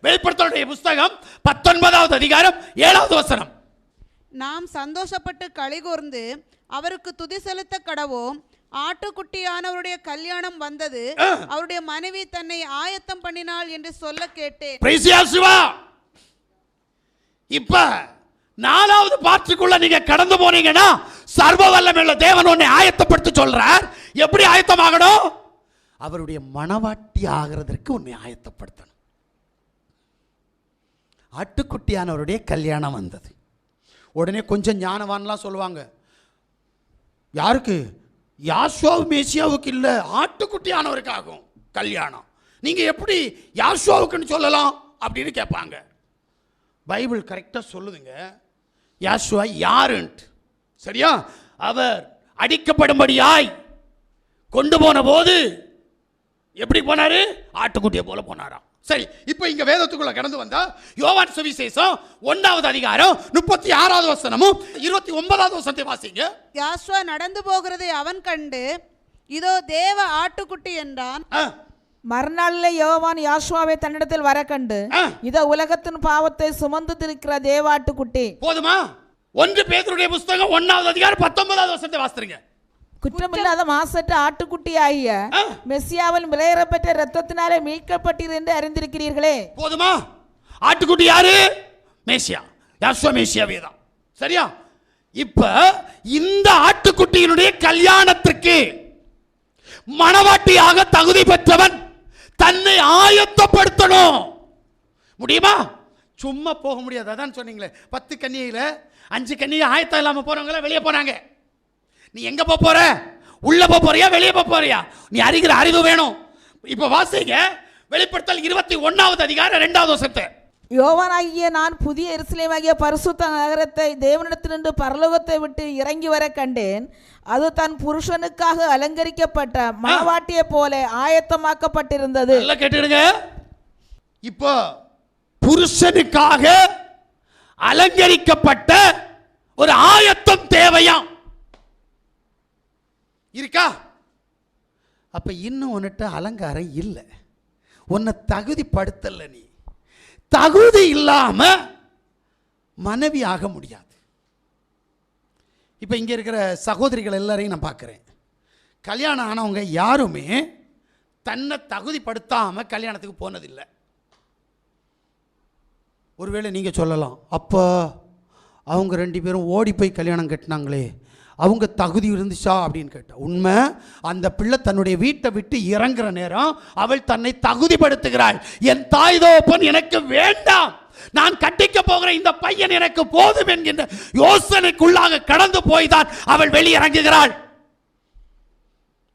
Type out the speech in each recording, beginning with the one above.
வெளிப்படுத்தலுடைய புஸ்தகம் 19வது அதிகாரம் 7வது வசனம். நாம் சந்தோஷப்பட்டு களிகூர்ந்து அவருக்கு துதி செலுத்த கடவோம். ஆட்டுக்குட்டியானவருடைய கல்யாணம் வந்தது, அவருடைய மனைவி தன்னை ஆயத்தம் பண்ணினாள் என்று சொல்ல கேட்டேன். இப்ப 4வது பார்ட்டுக்குள்ள நீங்க கடந்து போனீங்கன்னா சர்வ வல்லமையுள்ள தேவன் உன்னை ஆயத்தப்படுத்த சொல்றார். எப்படி ஆயத்தமாகணும்? அவருடைய மணவாட்டி ஆகிறதற்கு உன்னை ஆயத்தப்படுத்தணும். ஆட்டுக்குட்டியானவருடைய கல்யாணம் வந்தது. உடனே கொஞ்சம் ஞானவான்லாம் சொல்லுவாங்க, யாருக்கு? யாஷுவா மேசியாவுக்கு இல்லை, ஆட்டுக்குட்டியானவருக்காகும் கல்யாணம். நீங்க எப்படி யாஷுவாவுக்குன்னு சொல்லலாம் அப்படின்னு கேட்பாங்க. பைபிள் கரெக்டாக சொல்லுதுங்க யாஷுவா யாருன்ட்டு. சரியா? அவர் அடிக்கப்படும்படியாய் கொண்டு போன போது எப்படி போனாரு? ஆட்டுக்குட்டியை போல போனாராம். சரி, இப்போ இங்க வேதத்துக்குள்ள கடந்து வந்தா யோவான் சுவிசேஷம் 1வது அதிகாரம் 36வது வசனமும் 29வது வசனத்தை வாசிங்க. யாஷுவா நடந்து போகிறதை அவன் கண்டு, இதோ தேவ ஆட்டுக்குட்டி என்றான். மறுநாளில் யோவான் யாஷுவாவை தன்னிடத்தில் வர கண்டு, இதோ உலகத்தின் பாவத்தை சுமந்து திருக்கிற தேவாட்டுக்குட்டி. போதுமா? 1 பேதுருடைய புஸ்தகம் 1வது அதிகாரம் 19வது வசனத்தை வாசிங்க. குற்றமில்லாத மாசற்ற ஆட்டுக்குட்டி ஆகிய மெசியாவில் விலையேறப்பட்ட இரத்தத்தினாலே மீட்கப்பட்டீர் என்று அறிந்திருக்கிறீர்களே. போதுமா? ஆட்டுக்குட்டி யாரு? மேசியா, யாஷுவா மேசியாவே தான். சரியா? இப்ப இந்த ஆட்டுக்குட்டியினுடைய கல்யாணத்திற்கு மணவாட்டியாக தகுதி பெற்றவன் தன்னை ஆயத்தப்படுத்தணும். முடியுமா? சும்மா போக முடியாது. அதான் சொன்னீங்களே 10 கன்னிகையில 5 கன்னிகை ஆயத்தம் இல்லாம போறவங்கள வெளியே போனாங்க. நீ எங்க போற? உள்ள போறியா வெளியே போறியா? நீ அறிகிற அறிவு வேணும். இப்ப வாசிங்க வெளிப்படுத்தல் 21வது அதிகாரம் 2வது வசனத்தை. யோவானாகிய நான் புதிய எருசலேமாகிய பரிசுத்த நகரத்தை தேவனிடத்திலிருந்து பரலோகத்தை விட்டு இறங்கி வர கண்டேன். அது தன் புருஷனுக்காக அலங்கரிக்கப்பட்ட மணவாட்டியை போல ஆயத்தமாக்கப்பட்டிருந்தது. நல்லா கேட்டுடுங்க. இப்போ புருஷனுக்காக அலங்கரிக்கப்பட்ட ஒரு ஆயத்தம் தேவையாம். இருக்கா? அப்ப இன்னும் உன்னிட்ட அலங்காரம் இல்லை, உன்னை தகுதிப்படுத்தல. நீ தகுதி இல்லாம மனைவி ஆக முடியாது. இப்ப இங்க இருக்கிற சகோதரிகள் எல்லாரையும் நான் பார்க்கிறேன். கல்யாணம் ஆனவங்க யாருமே தன்னை தகுதிப்படுத்தாம கல்யாணத்துக்கு போனதில்லை. ஒருவேளை நீங்க சொல்லலாம், அப்போ அவங்க 2 பேரும் ஓடி போய் கல்யாணம் கட்டினாங்களே, அவங்க தகுதி இருந்துச்சா அப்படின்னு கேட்டா, உண்மை. அந்த பிள்ளை தன்னுடைய வீட்டை விட்டு இறங்குற நேரம் அவள் தன்னை தகுதிப்படுத்துகிறாள். என் தாய் தகப்பன் எனக்கு வேண்டாம், நான் கட்டிக்க போகிற இந்த பையன் எனக்கு போதும் என்கின்ற யோசனைக்குள்ளாக கடந்து போய்தான் அவள் வெளியிறங்குகிறாள்.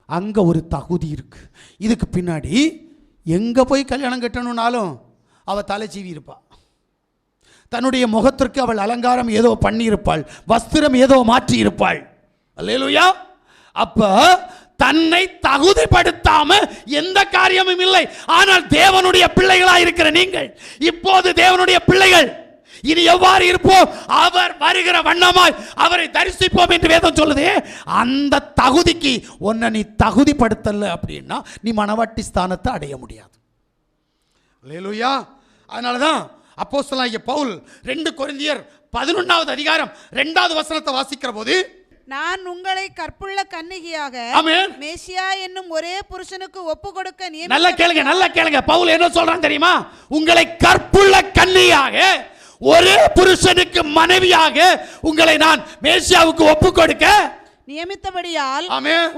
அங்க ஒரு தகுதி இருக்கு. இதுக்கு பின்னாடி எங்க போய் கல்யாணம் கட்டணும்னாலும் அவ தலை சீவி இருப்பா. தன்னுடைய முகத்திற்கு அவள் அலங்காரம் ஏதோ பண்ணி இருப்பாள், வஸ்திரம் ஏதோ மாற்றி இருப்பாள். அல்லேலூயா. அப்ப தன்னை தகுதிப்படுத்தாம எந்த காரியமும் இல்லை. ஆனால் தேவனுடைய பிள்ளைகளா இருக்கிற நீங்கள் இப்போது தேவனுடைய பிள்ளைகள். இனி எவ்வாறு இருப்போம்? அவர் வருகிற வண்ணமாய் அவரை தரிசிப்போம் என்று வேதம் சொல்லுது. அந்த தகுதிக்கு உன்னை நீ தகுதிப்படுத்தல அப்படின்னா நீ மணவாட்டி ஸ்தானத்தை அடைய முடியாது. அல்லேலூயா. அதனாலதான் அப்போஸ்தலனாகிய பவுல் 2 கொரிந்தியர் 11வது அதிகாரம் 2வது வசனத்தை வாசிக்கிற போது, நான் உங்களை கற்புள்ள கன்னிகையாக மேசியா என்னும் ஒரே புருஷனுக்கு ஒப்பு கொடுக்க நியமித்தேன். நல்லா கேளுங்க, நல்லா கேளுங்க. பவுல் என்ன சொல்றான் தெரியுமா? உங்களை கற்புள்ள கன்னியாக ஒரே புருஷனுக்கு மனைவியாக உங்களை நான் மேசியாவுக்கு ஒப்பு கொடுக்க நியமித்தபடியால்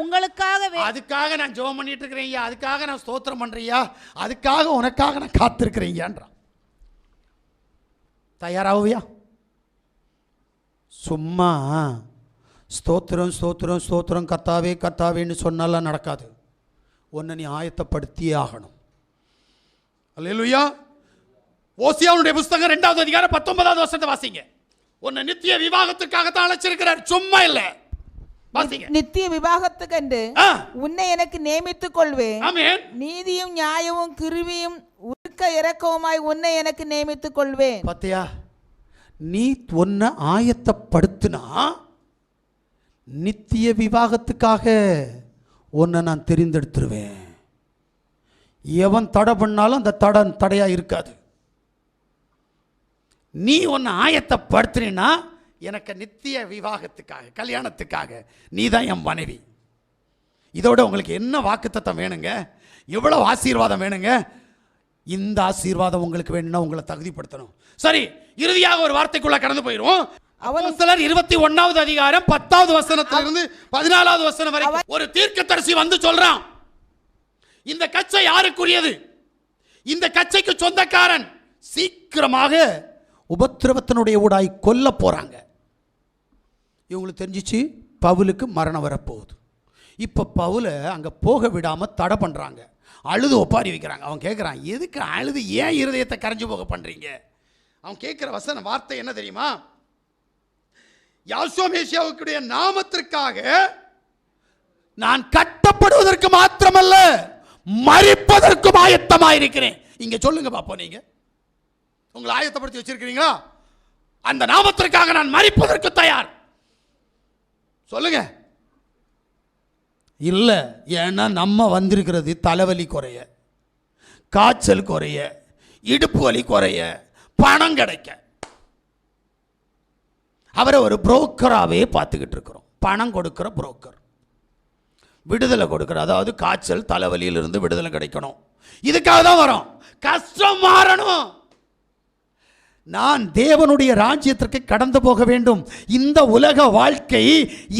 உங்களுக்காக அதுக்காக நான் ஜெபம் பண்ணிட்டு இருக்கிறேன், அதுக்காக நான் ஸ்தோத்திரம் பண்றியா, அதுக்காக உனக்காக நான் காத்திருக்கிறேன். தயாராகுவியா? சும்மா ஸ்தோத்திரம் ஸ்தோத்திரம் ஸ்தோத்திரம் கர்த்தாவே கர்த்தாவேன்னு சொன்னாலாம் நடக்காது. உன்னை நீ ஆயத்தப்படுத்தியே ஆகணும். அல்லேலூயா. ஓசியாவுடைய புஸ்தகம் 2வது அதிகாரம் 19வது வசனத்தை வாசிங்க. உன்னை நித்திய விவாகத்துக்காகத்தான் அழைச்சிருக்கிறார், சும்மா இல்ல. வாசிங்க. நித்திய விவாகத்துக்கு உன்னை எனக்கு நியமித்துக் கொள்வேன். நீதியும் நியாயமும் கிருபையும் உருக்க இரக்கவுமாய் உன்னை எனக்கு நியமித்துக் கொள்வேன். பாத்தியா? நீ உன்னை ஆயத்தப்படுத்தினா நித்திய விவாகத்துக்காக உன்னை நான் தெரிந்தெடுத்துருவேன். எவன் தடை பண்ணாலும் அந்த தடையா இருக்காது. நீ உன்னை ஆயத்தப்படுத்தினா எனக்கு நித்திய விவாகத்துக்காக, கல்யாணத்துக்காக நீ தான் என் மனைவி. இதோட உங்களுக்கு என்ன வாக்குத்தத்தம் வேணுங்க? எவ்வளவு ஆசீர்வாதம் வேணுங்க? இந்த ஆசீர்வாதம் உங்களுக்கு வேணும்னா உங்களை தகுதிப்படுத்தணும். சரி, இறுதியாக ஒரு வார்த்தைக்குள்ள கடந்து போயிடுவோம். அப்போஸ்தலர் 21வது அதிகாரம் 10வது வசனத்திலிருந்து 14வது வசனம் வரைக்கும் ஒரு தீர்க்கதரிசி வந்து சொல்றான், இந்த கச்சை யாருக்குரியது? இந்த கச்சைக்கு சொந்தக்காரன் சீக்கிரமாக உபத்திரவத்தினுடைய ஊடாய் கொல்ல போறாங்க. இவங்களுக்கு தெரிஞ்சிச்சு பவுலுக்கு மரணம் வரப்போகுது. இப்போ பவுலை அங்கே போக விடாமல் தடை பண்ணுறாங்க, அழுது ஒப்பாரி வைக்கிறாங்க. அவன் கேட்குறான், எதுக்கு அழுது ஏன் இருதயத்தை கரைஞ்சு போக பண்ணுறீங்க? அவன் கேட்குற வசன வார்த்தை என்ன தெரியுமா? யாசோ மேசியாவுடைய நாமத்திற்காக நான் கட்டப்படுவதற்கு மாத்திரமல்ல மரிப்பதற்கும் ஆயத்தமாயிருக்கிறேன். இங்க சொல்லுங்க பாப்போம், நீங்க உங்களை ஆயத்தப்படுத்தி வச்சிருக்கிறீங்களா? அந்த நாமத்திற்காக நான் மரிப்பதற்கு தயார். சொல்லுங்க. இல்ல, ஏன்னா நம்ம வந்திருக்கிறது தலைவலி குறைய, காய்ச்சல் குறைய, இடுப்பு வலி குறைய, பணம் கிடைக்க. அவரை ஒரு புரோக்கராகவே பார்த்துக்கிட்டு இருக்கிறோம். பணம் கொடுக்கிற புரோக்கர், விடுதலை கொடுக்கிற, அதாவது காய்ச்சல் தலைவலியிலிருந்து விடுதலை கிடைக்கணும், இதுக்காக தான் வரோம். கஷ்டம் மாறணும், நான் தேவனுடைய ராஜ்யத்திற்கு கடந்து போக வேண்டும். இந்த உலக வாழ்க்கை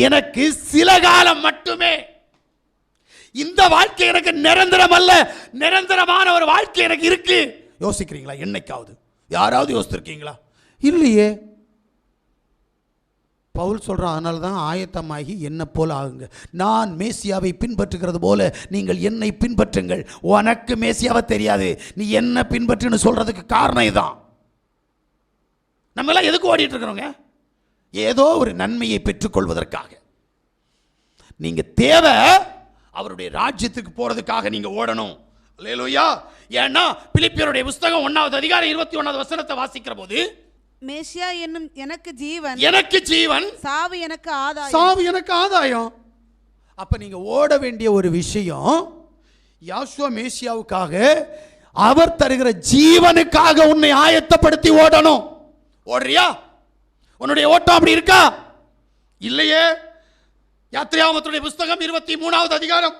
எனக்கு சில காலம் மட்டுமே. இந்த வாழ்க்கை எனக்கு நிரந்தரம் அல்ல. நிரந்தரமான ஒரு வாழ்க்கை எனக்கு இருக்கு. யோசிக்கிறீங்களா? என்னைக்காவது யாராவது யோசித்திருக்கீங்களா? இல்லையே. பவுல் சொல்கிறான், அதனால தான் ஆயத்தமாகி என்ன போல ஆகுங்க. நான் மேசியாவை பின்பற்றுகிறது போல நீங்கள் என்னை பின்பற்றுங்கள். உனக்கு மேசியாவை தெரியாது, நீ என்ன பின்பற்றுன்னு சொல்கிறதுக்கு காரணம் இதுதான். நம்மளாம் எதுக்கு ஓடிட்டு இருக்கிறோங்க? ஏதோ ஒரு நன்மையை பெற்றுக்கொள்வதற்காக. நீங்கள் தேவை அவருடைய ராஜ்யத்துக்கு போகிறதுக்காக நீங்கள் ஓடணும். அல்லேலூயா. ஏன்னா பிலிப்பியருடைய புஸ்தகம் 1வது அதிகாரம் 21வது வசனத்தை வாசிக்கிற போது, மேசியா என்னும் எனக்கு ஜீவன், எனக்கு ஜீவன், சாவு எனக்கு ஆதாயம். சாவு எனக்கு ஆதாயம். அப்ப நீங்க ஓட வேண்டிய ஒரு விஷயம், யாசுவா மேசியாவுக்காக, அவர் தருகிற ஜீவனுக்காக உன்னை ஆயத்தப்படுத்தி ஓடணும். ஓடுறியா? உன்னுடைய ஓட்டம் அப்படி இருக்கா? இல்லையே. யாத்திராகமத்துடைய புஸ்தகம் 23வது அதிகாரம்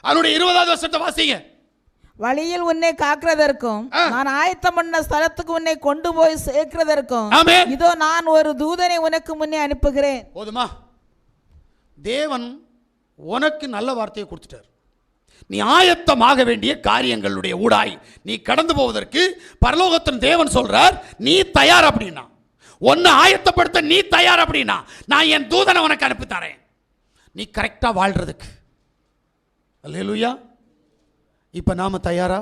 அதனுடைய 20வது வசனத்தை வாசிங்க. வழியில் உன்னை காக்கிறதற்கும் நான் ஆயத்தம் பண்ண ஸ்தலத்துக்கு உன்னை கொண்டு போய் சேர்க்கிறதற்கும் இதோ நான் ஒரு தூதனை உனக்கு முன்னே அனுப்புகிறேன். போதுமா? தேவன் உனக்கு நல்ல வார்த்தையை கொடுத்துட்டார். நீ ஆயத்தமாக வேண்டிய காரியங்களுடைய ஊடாய் நீ கடந்து போவதற்கு பரலோகத்தின் தேவன் சொல்றார், நீ தயார் அப்படின்னா, ஒன்னு ஆயத்தப்படுத்த நீ தயார் அப்படின்னா, நான் என் தூதனை உனக்கு அனுப்பி தரேன், நீ கரெக்டா வாழ்றதுக்கு. அல்லேலூயா. இப்ப நாம தயாரா?